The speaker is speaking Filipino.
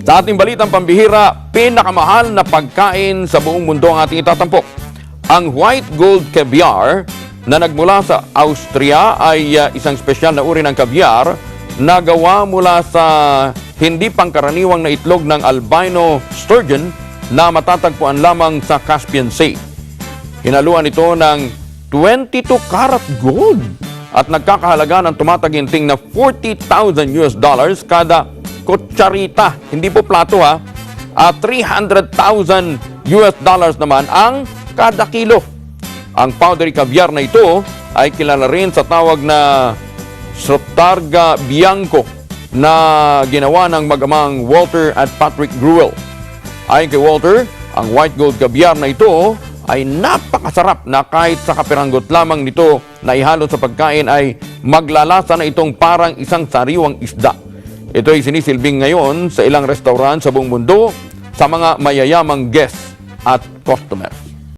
Sa ating balitang pambihira, pinakamahal na pagkain sa buong mundo ang ating itatampok. Ang white gold caviar na nagmula sa Austria ay isang espesyal na uri ng caviar na gawa mula sa hindi pangkaraniwang na itlog ng albino sturgeon na matatagpuan lamang sa Caspian Sea. Hinaluan ito ng 22 karat gold at nagkakahalaga ng tumataginting na $40,000 kada kutsarita. Hindi po plato ha. At $300,000 naman ang kada kilo. Ang powdery caviar na ito ay kilala rin sa tawag na Sotarga Bianco na ginawa ng mag-amang Walter at Patrick Gruel. Ayon kay Walter, ang white gold caviar na ito ay napakasarap na kahit sa kapiranggot lamang nito na ihalo sa pagkain ay maglalasa na itong parang isang sariwang isda. Ito ay sinisilbing ngayon sa ilang restaurant sa buong mundo sa mga mayayamang guests at customers.